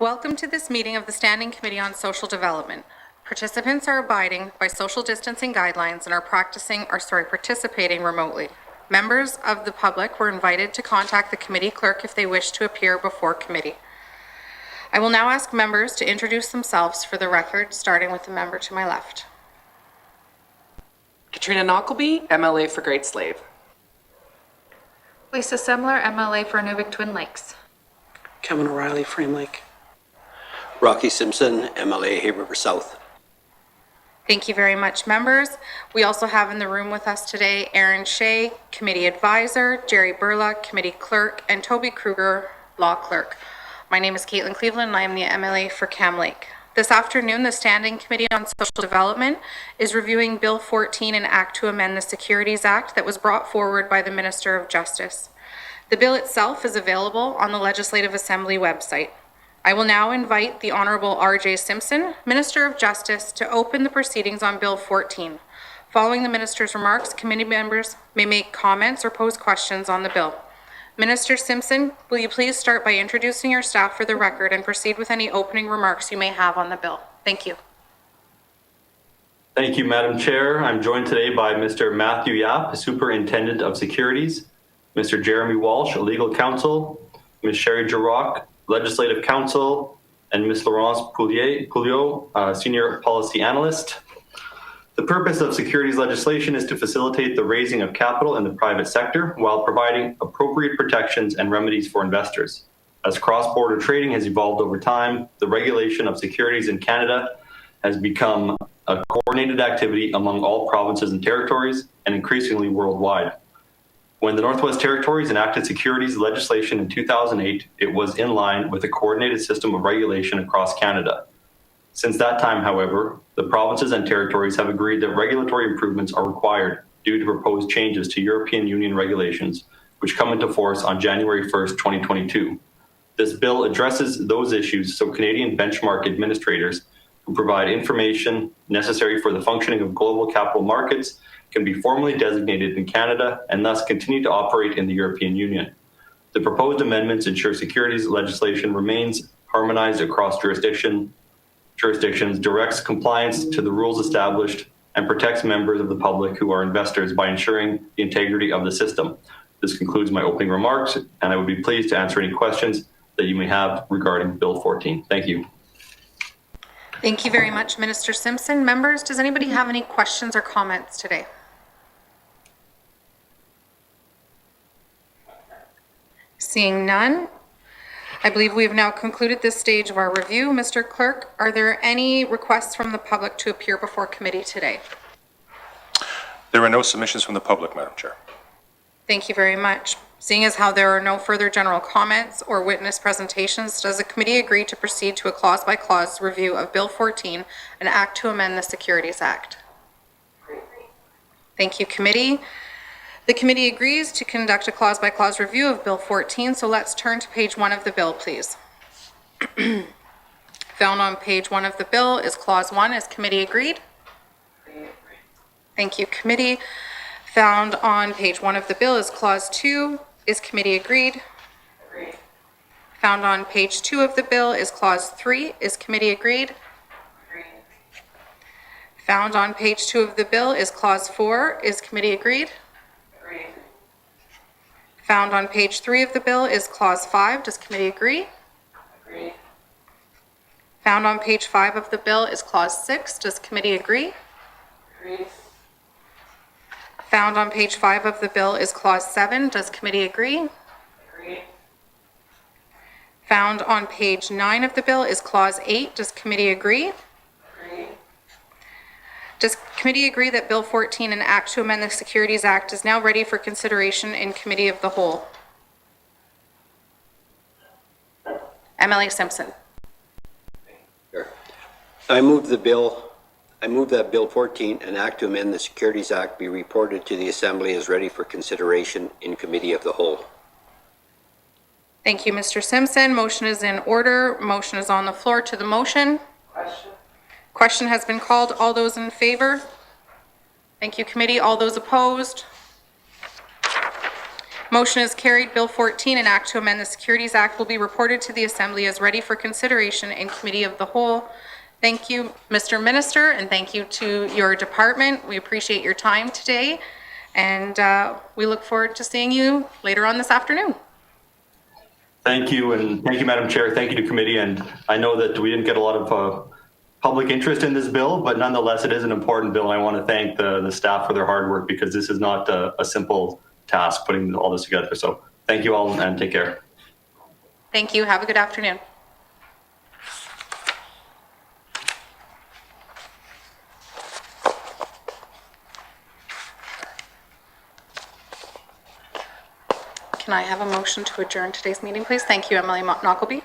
Welcome to this meeting of the Standing Committee on Social Development. Participants are abiding by social distancing guidelines and are participating remotely. Members of the public were invited to contact the committee clerk if they wish to appear before committee. I will now ask members to introduce themselves for the record, starting with the member to my left. Katrina Knockleby, MLA for Great Slave. Lisa Semler, MLA for Nuvik Twin Lakes. Kevin O'Reilly, Frame Lake. Rocky Simpson, MLA, Hay River South. Thank you very much, members. We also have in the room with us today Aaron Shea, Committee Advisor, Jerry Burla, Committee Clerk, and Toby Kruger, Law Clerk. My name is Caitlin Cleveland, and I am the MLA for Cam Lake. This afternoon, the Standing Committee on Social Development is reviewing Bill 14, an act to amend the Securities Act that was brought forward by the Minister of Justice. The bill itself is available on the Legislative Assembly website. I will now invite the Honourable R.J. Simpson, Minister of Justice, to open the proceedings on Bill 14. Following the Minister's remarks, committee members may make comments or pose questions on the bill. Minister Simpson, will you please start by introducing your staff for the record and proceed with any opening remarks you may have on the bill? Thank you. Thank you, Madam Chair. I'm joined today by Mr. Matthew Yap, Superintendent of Securities, Mr. Jeremy Walsh, Legal Counsel, Ms. Sherry Giroux, Legislative Counsel, and Ms. Laurence Pouliot, Senior Policy Analyst. The purpose of securities legislation is to facilitate the raising of capital in the private sector while providing appropriate protections and remedies for investors. As cross-border trading has evolved over time, the regulation of securities in Canada has become a coordinated activity among all provinces and territories, and increasingly worldwide. When the Northwest Territories enacted securities legislation in 2008, it was in line with a coordinated system of regulation across Canada. Since that time, however, the provinces and territories have agreed that regulatory improvements are required due to proposed changes to European Union regulations, which come into force on January 1st, 2022. This bill addresses those issues so Canadian benchmark administrators who provide information necessary for the functioning of global capital markets can be formally designated in Canada and thus continue to operate in the European Union. The proposed amendments ensure securities legislation remains harmonized across jurisdictions, directs compliance to the rules established, and protects members of the public who are investors by ensuring the integrity of the system. This concludes my opening remarks, and I would be pleased to answer any questions that you may have regarding Bill 14. Thank you. Thank you very much, Minister Simpson. Members, does anybody have any questions or comments today? Seeing none, I believe we have now concluded this stage of our review. Mr. Clerk, are there any requests from the public to appear before committee today? There are no submissions from the public, Madam Chair. Thank you very much. Seeing as how there are no further general comments or witness presentations, does the committee agree to proceed to a clause-by-clause review of Bill 14, an act to amend the Securities Act? Thank you, committee. The committee agrees to conduct a clause-by-clause review of Bill 14, so let's turn to page 1 of the bill, please. Found on page 1 of the bill is Clause 1. Is committee agreed? Thank you, committee. Found on page 1 of the bill is Clause 2. Is committee agreed? Agreed. Found on page 2 of the bill is Clause 3. Is committee agreed? Agreed. Found on page 2 of the bill is Clause 4. Is committee agreed? Agreed. Found on page 3 of the bill is Clause 5. Does committee agree? Agreed. Found on page 5 of the bill is Clause 6. Does committee agree? Agreed. Found on page 5 of the bill is Clause 7. Does committee agree? Agreed. Found on page 9 of the bill is Clause 8. Does committee agree? Agreed. Does committee agree that Bill 14, an act to amend the Securities Act, is now ready for consideration in Committee of the Whole? MLA Simpson. Sure. I move that Bill 14, an act to amend the Securities Act, be reported to the Assembly as ready for consideration in Committee of the Whole. Thank you, Mr. Simpson. Motion is in order. Motion is on the floor. To the motion. Question. Question has been called. All those in favor? Thank you, committee. All those opposed? Motion is carried. Bill 14, an act to amend the Securities Act, will be reported to the Assembly as ready for consideration in Committee of the Whole. Thank you, Mr. Minister, and thank you to your department. We appreciate your time today, and we look forward to seeing you later on this afternoon. Thank you, and thank you, Madam Chair. Thank you to committee. And I know that we didn't get a lot of public interest in this bill, but nonetheless, it is an important bill. And I want to thank the staff for their hard work, because this is not a simple task putting all this together. So thank you all, and take care. Thank you. Have a good afternoon. Can I have a motion to adjourn today's meeting, please? Thank you, Emily Knockleby.